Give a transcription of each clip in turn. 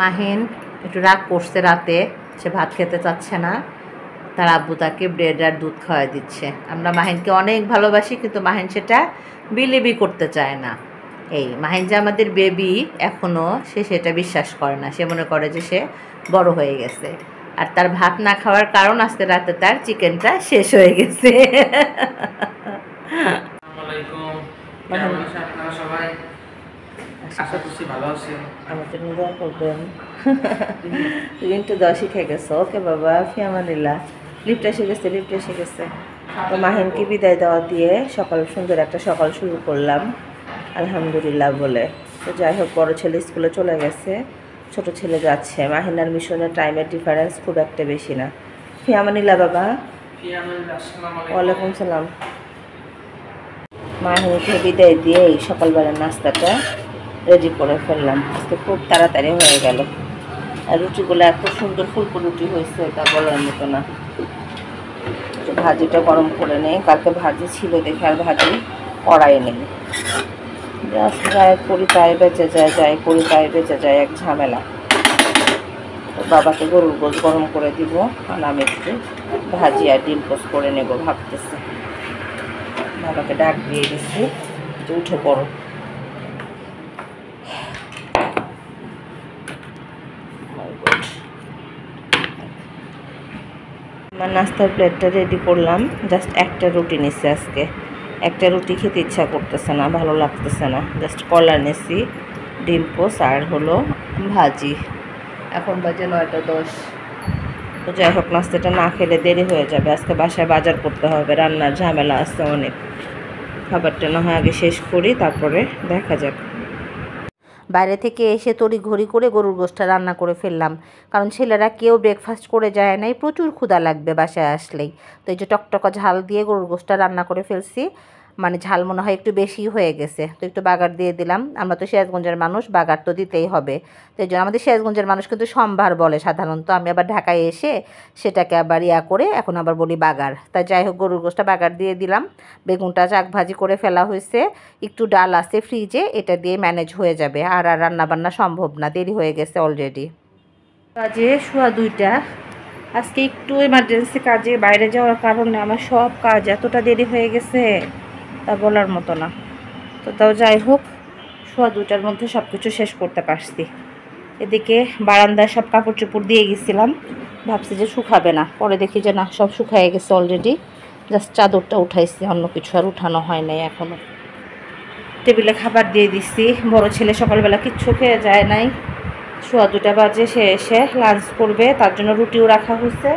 মাহিন একটু রাগ করছে রাতে, সে ভাত খেতে চাচ্ছে না। তার আব্বু তাকে ব্রেড আর দুধ খাওয়াই দিচ্ছে। আমরা মাহিনকে অনেক ভালোবাসি, কিন্তু মাহিন সেটা বিলিভই করতে চায় না। এই মাহিন যে আমাদের বেবি, এখনও সে সেটা বিশ্বাস করে না। সে মনে করে যে সে বড় হয়ে গেছে। আর তার ভাত না খাওয়ার কারণ আজকে রাতে তার চিকেনটা শেষ হয়ে গেছে। আমাদের দোয়া করবেন। তুমি একটু দোয়া শিখে গেছো। ওকে বাবা, ফিয়ামানিল্লাহ। লিফট এসে গেছে। তো মাহিনকে বিদায় দেওয়া দিয়ে সুন্দর একটা সকাল শুরু করলাম আলহামদুলিল্লাহ বলে। তো যাই হোক, বড় ছেলে স্কুলে চলে গেছে, ছোট ছেলে যাচ্ছে। মাহিন আর মিশনের টাইমের ডিফারেন্স খুব একটা বেশি না। ফিয়ামানিল্লাহ বাবা। ওয়ালাইকুম সালাম। মাহিনকে বিদায় দিয়ে এই সকালবেলার নাস্তাটা রেডি করে ফেললাম। আজকে খুব তাড়াতাড়ি হয়ে গেল। আর রুটিগুলো এত সুন্দর ফুলকো রুটি হয়েছে, তা বলার মতো না। ভাজিটা গরম করে নেই, কালকে ভাজি ছিল দেখে আর ভাজি কড়াই নেই। জাস্ট যাই করি তাই বেঁচে যায়, এক ঝামেলা। তো বাবাকে গরুর গোশ গরম করে দিব, আর আমি একটু ভাজি আর ডিম পোস্ট করে নেব ভাবতেছি। বাবাকে ডাক দিয়ে দিচ্ছি যে উঠে পড়ো। আমার নাস্তার প্লেটটা রেডি করলাম। জাস্ট একটা রুটি নিচ্ছি আজকে। একটা রুটি খেতে ইচ্ছা করতেছে না, ভালো লাগতেছে না। জাস্ট কলা নিচ্ছি, ডিম পোস্ট আর হলো ভাজি। এখন বাজে 9:10। তো যাই হোক, নাস্তাটা না খেলে দেরি হয়ে যাবে। আজকে বাসায় বাজার করতে হবে, রান্নার ঝামেলা আছে অনেক। খাবারটা না হয় আগে শেষ করি, তারপরে দেখা যাক। বাইরে থেকে এসে তড়িঘড়ি করে গরুর গোশটা রান্না করে ফেললাম, কারণ ছেলেরা কেউ ব্রেকফাস্ট করে যায় নাই। প্রচুর ক্ষুধা লাগবে বাসায় আসলেই। তো এই যে টকটকা ঝাল দিয়ে গরুর গোশটা রান্না করে ফেলছি। মানে ঝাল মনে হয় একটু বেশি হয়ে গেছে, তো একটু বাগার দিয়ে দিলাম। আমরা তো সিরাজগঞ্জের মানুষ, বাগার তো দিতেই হবে। তো এই জন্য আমাদের সিরাজগঞ্জের মানুষ কিন্তু সম্ভার বলে সাধারণত। আমি আবার ঢাকায় এসে সেটাকে আবার করে এখন আবার বলি বাগার। তাই যাই হোক, গরুর গোশটা বাগার দিয়ে দিলাম। বেগুনটা চাক ভাজি করে ফেলা হয়েছে, একটু ডাল আছে ফ্রিজে, এটা দিয়ে ম্যানেজ হয়ে যাবে। আর রান্নাবান্না সম্ভব না, দেরি হয়ে গেছে অলরেডি। কাজে 2:15। আজকে একটু এমার্জেন্সি কাজে বাইরে যাওয়ার কারণে আমার সব কাজ এতটা দেরি হয়ে গেছে, তা বলার মতো না। তো তাও যাই হোক, 2:15 মধ্যে সব কিছু শেষ করতে পারছি। এদিকে বারান্দায় সব কাপড় চোপড় দিয়ে গেছিলাম, ভাবছি যে শুকাবে না, পরে দেখি যে না, সব শুকায় গেছে অলরেডি। জাস্ট চাদরটা উঠাইছি, অন্য কিছু আর উঠানো হয় নাই এখনও। টেবিলে খাবার দিয়ে দিচ্ছি। বড় ছেলে সকালবেলা কিচ্ছু খেয়ে যায় নাই। 2:15 বাজে সে এসে লাঞ্চ করবে, তার জন্য রুটিও রাখা হয়েছে,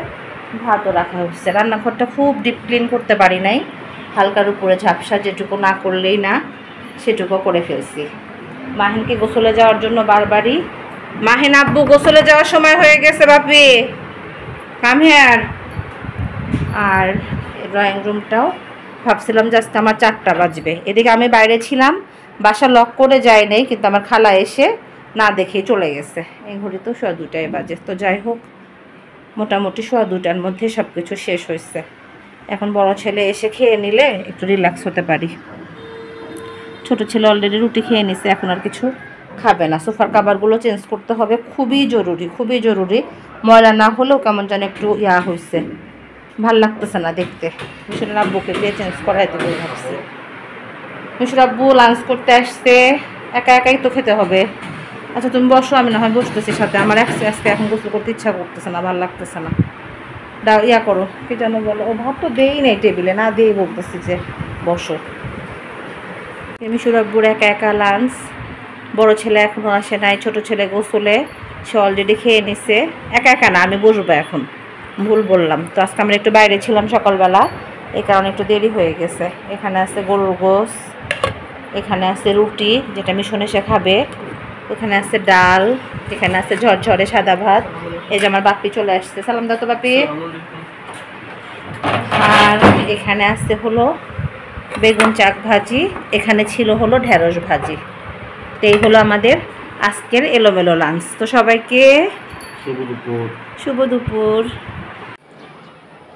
ভাতও রাখা হয়েছে। রান্নাঘরটা খুব ডিপ ক্লিন করতে পারি নাই, হালকার উপরে ঝাপসা, যেটুকু না করলেই না সেটুকু করে ফেলছি। মাহিনকে গোসলে যাওয়ার জন্য বারবারই, মাহিন আব্বু গোসলে যাওয়ার সময় হয়ে গেছে বাপি, কাম হেয়ার। আর ড্রয়িং রুমটাও ভাবছিলাম যে আজকে আমার 4টা বাজবে। এদিকে আমি বাইরে ছিলাম, বাসা লক করে যায় নাই, কিন্তু আমার খালা এসে না দেখেই চলে গেছে। এই ঘড়ি তো 2:15 বাজে। তো যাই হোক, মোটামুটি 2:15টার মধ্যে সব কিছু শেষ হয়েছে। এখন বড় ছেলে এসে খেয়ে নিলে একটু রিল্যাক্স হতে পারি। ছোট ছেলে অলরেডি রুটি খেয়ে নিছে, এখন আর কিছু খাবে না। সোফার কাভারগুলো চেঞ্জ করতে হবে, খুবই জরুরি। ময়লা না হলেও কেমন যেন একটু হয়েছে, ভাল লাগতেছে না দেখতে। মিশরের আব্বুকে দিয়ে চেঞ্জ করাই দেবো ভাবছি। মিশরের আব্বু লাঞ্চ করতে আসছে, একা একাই তো খেতে হবে। আচ্ছা তুমি বসো, আমি না হয় বসতেছি সাথে। আমার আজকে এখন গোসল করতে ইচ্ছা করতেছে না, ভাল লাগতেছে না। করো কি যেন বলো, ও ভাত তো দেই নেই টেবিলে, না দিয়েই বলতেছি যে বসো। মিশরের আব্বুর একা একা লাঞ্চ। বড় ছেলে এখনও আসে নাই, ছোট ছেলে গোসলে, সে অলরেডি খেয়ে নিছে। একা একা না, আমি বসবো এখন, ভুল বললাম। তো আজকে আমরা একটু বাইরে ছিলাম সকালবেলা, এই কারণে একটু দেরি হয়ে গেছে। এখানে আছে গরুর গোশ, এখানে আছে রুটি যেটা মিশন এসে খাবে, এখানে আছে ডাল, এখানে আছে ঝরঝরে সাদা ভাত। এই যে আমার বাপি চলে আসছে, সালাম দাও তো বাপি। আর এখানে আছে হলো বেগুন চাক ভাজি, এখানে ছিল হলো ঢেঁড়স ভাজি। তো এই হলো আমাদের আজকের এলোমেলো লাঞ্চ। তো সবাইকে শুভ দুপুর।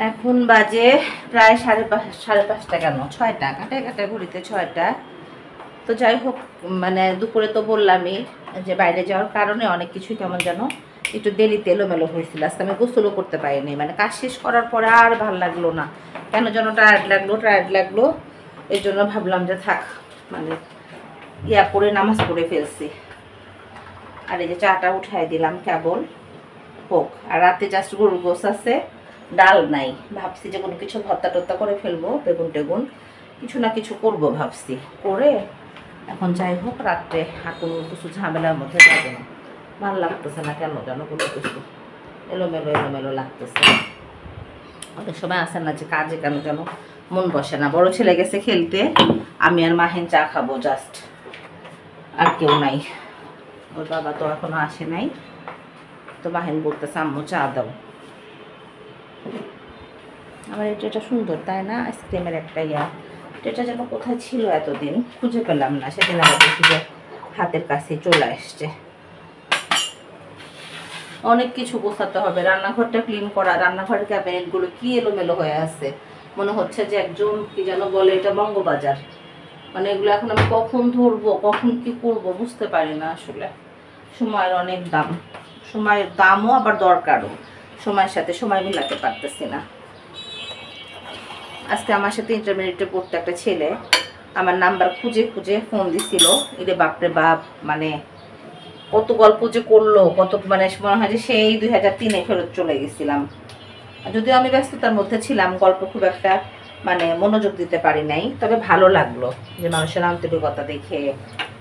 এখন বাজে প্রায় 5:30 কেন 6টা, কাটায় ঘড়িতে 6টা। তো যাই হোক, মানে দুপুরে তো বললামই যে বাইরে যাওয়ার কারণে অনেক কিছুই কেমন যেন একটু দেরিতে এলোমেলো হয়েছিল। আজকে আমি গোসলও করতে পারিনি, মানে কাজ শেষ করার পরে আর ভালো লাগলো না, কেন যেন টায়ার্ড লাগলো। এই জন্য ভাবলাম যে থাক, মানে ইয়া করে নামাজ পড়ে ফেলছি। আর এই যে চাটা উঠাই দিলাম কেবল হোক। আর রাতে জাস্ট গরুর গোস আছে, ডাল নাই, ভাবছি যে কোনো কিছু ভর্তা টর্তা করে ফেলবো, বেগুন টেগুন কিছু না কিছু করবো ভাবছি, করে এখন যাই হোক রাত্রে আর কোনো কিছু ঝামেলার মধ্যে যাবে না। ভালো লাগতেছে না কেন যেন কোনো কিছু, এলোমেলো লাগতেছে। অনেক সময় আসে না যে কাজে কেন যেন মন বসে না। বড় ছেলে গেছে খেলতে, আমি আর মাহিন চা খাবো জাস্ট, আর কেউ নাই। ওর বাবা তো এখনো আসে নাই, তো মাহিন বলতেছে আম্মু চা দাও। আমার এটা সুন্দর তাই না, আইসক্রিমের একটা ইয়া, এটা যেন কোথায় ছিল এতদিন খুঁজে পেলাম না, সেদিন আবার দেখি যে হাতের কাছে চলে আসছে। অনেক কিছু গোছাতে হবে, রান্নাঘরটা ক্লিন করা, রান্নাঘরের ক্যাবিনেটগুলো কি এলোমেলো হয়ে আছে, মনে হচ্ছে যে একজন কি যেন বলে এটা বঙ্গবাজার। মানে এগুলো এখন আমি কখন ধরবো, কখন কি করব বুঝতে পারি না আসলে। সময়ের অনেক দাম, সময়ের দামও আবার দরকারও, সময়ের সাথে সময় মিলাতে পারতেছি না। আজকে আমার সাথে ইন্টারমিডিয়েটে পড়তে একটা ছেলে আমার নাম্বার খুঁজে ফোন দিছিল। এরে বাপরে বাপ, মানে কত গল্প যে করলো, কত মানে মনে হয় যে সেই 2003-এ ফেরত চলে গেছিলাম। যদিও আমি ব্যস্ততার মধ্যে ছিলাম, গল্প খুব একটা মানে মনোযোগ দিতে পারি নাই, তবে ভালো লাগলো যে মানুষের আন্তরিকতা দেখে,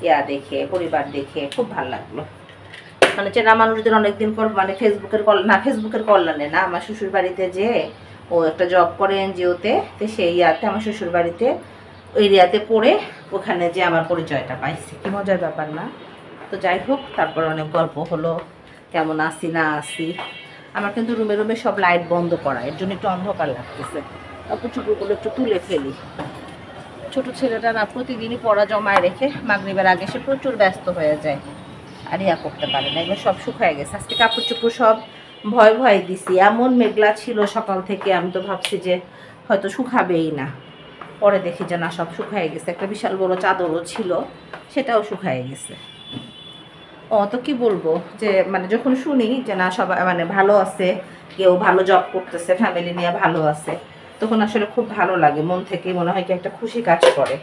ইয়া দেখে, পরিবার দেখে খুব ভালো লাগলো। মানে চেনা মানুষদের অনেকদিন পর, মানে ফেসবুকের কল্যাণে না, আমার শ্বশুর বাড়িতে যে ও একটা জব করে এনজিওতে, তো সেই ইয়াতে আমার শ্বশুর বাড়িতে ওই এরিয়াতে পড়ে ওখানে যে আমার পরিচয়টা পাইছি, কি মজার ব্যাপার না। তো যাই হোক, তারপর অনেক গল্প হলো, কেমন আসি না আসি। আমার কিন্তু রুমে সব লাইট বন্ধ করা, এর জন্য একটু অন্ধকার লাগতেছে। কাপড় চোপড়গুলো একটু তুলে ফেলি। ছোট ছেলেটা না প্রতিদিনই পড়া জমায় রেখে মাগরিবের আগে সে প্রচুর ব্যস্ত হয়ে যায়, আর ইয়া করতে পারে না। এগুলো সব শুকায় গেছে, আজকে কাপড় চোপড় সব ভয় দিছি, এমন মেঘলা ছিল সকাল থেকে, আমি তো ভাবছি যে হয়তো শুকাবেই না, পরে দেখি যে না সব শুকায় গেছে। একটা বিশাল বড় চাদরও ছিল, সেটাও শুকায় গেছে। তো কি বলবো, যে মানে যখন শুনি যে না সবাই মানে ভালো আছে, কেউ ভালো জব করতেছে, ফ্যামিলি নিয়ে ভালো আছে, তখন আসলে খুব ভালো লাগে, মন থেকে মনে হয় কি একটা খুশি কাজ করে।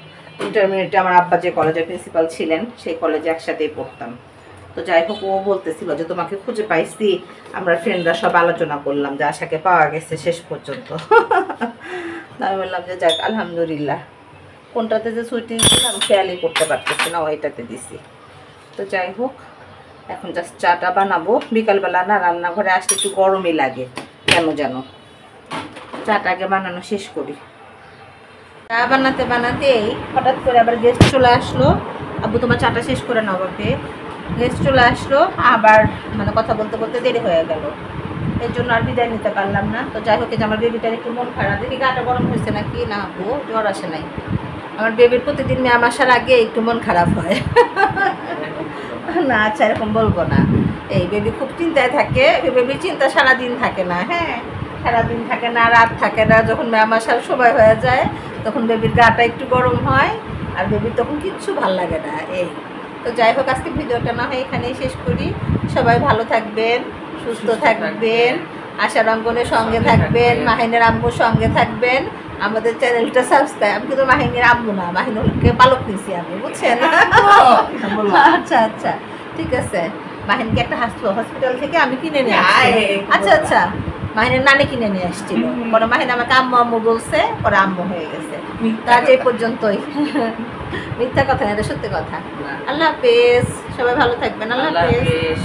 ইন্টারমিডিয়েটে আমার আব্বা যে কলেজের প্রিন্সিপাল ছিলেন, সেই কলেজে একসাথেই পড়তাম। তো যাই হোক, ও বলতেছিল যে তোমাকে খুঁজে পাইছি, আমরা ফ্রেন্ডরা সব আলোচনা করলাম যে আশাকে পাওয়া গেছে শেষ পর্যন্ত। আমি বললাম যে যাক আলহামদুলিল্লাহ, কোনটাতে যে সুইটিং ছিলাম খেয়ালই করতে পারতেছি না, ওইটাতে দিছি। তো যাই হোক, এখন জাস্ট চাটা বানাবো। বিকালবেলা না রান্নাঘরে আসলে একটু গরমই লাগে কেন যেন, চাটা আগে বানানো শেষ করি। চা বানাতেই হঠাৎ করে আবার গেস্ট চলে আসলো। আব্বু তোমার চাটা শেষ করে নাও বাপে। গেস্ট চলে আসলো, আবার মানে কথা বলতে দেরি হয়ে গেল, এর জন্য আর বিদায় নিতে পারলাম না। তো যাই হোক, যে আমার বেবিটার একটু মন খারাপ, দেখি গাটা গরম হয়েছে নাকি, না আব্বু জ্বর আসে নাই। আমার বেবির প্রতিদিন ম্যাম আসার আগে একটু মন খারাপ হয়। না আচ্ছা, এরকম বলবো না, এই বেবি খুব চিন্তায় থাকে, বেবির চিন্তা সারাদিন থাকে না। হ্যাঁ, সারাদিন থাকে না, রাত থাকে না। যখন ম্যাম আসার সময় হয়ে যায় তখন বেবির গাটা একটু গরম হয়, আর বেবির তখন কিচ্ছু ভাল লাগে না। এই তো যাই হোক, আজকে ভিডিওটা না হয় এখানেই শেষ করি। সবাই ভালো থাকবেন, সুস্থ থাকবেন, আশার অঙ্গনের সঙ্গে থাকবেন, মাহিনের আম্মুর সঙ্গে থাকবেন। আমাদের চ্যানেলটা সাবস্ক্রাইব, আমি কিন্তু মাহিনের আম্মু না, মাহিনুলকে পালক নিছি আমি, বুঝছেন? আচ্ছা ঠিক আছে। মাহিনকে একটা হসপিটাল থেকে আমি কিনে নিয়ে আসছি। আচ্ছা, মাহিনের নানি কিনে নিয়ে আসছিল, পরে মাহিন আমাকে আম্মু বলছে, পরে আম্মু হয়ে গেছে। কাজ এই পর্যন্তই। মিথ্যা কথা না, এটা সত্যি কথা। আল্লাহ হাফেজ, সবাই ভালো থাকবেন। আল্লাহ হাফেজ।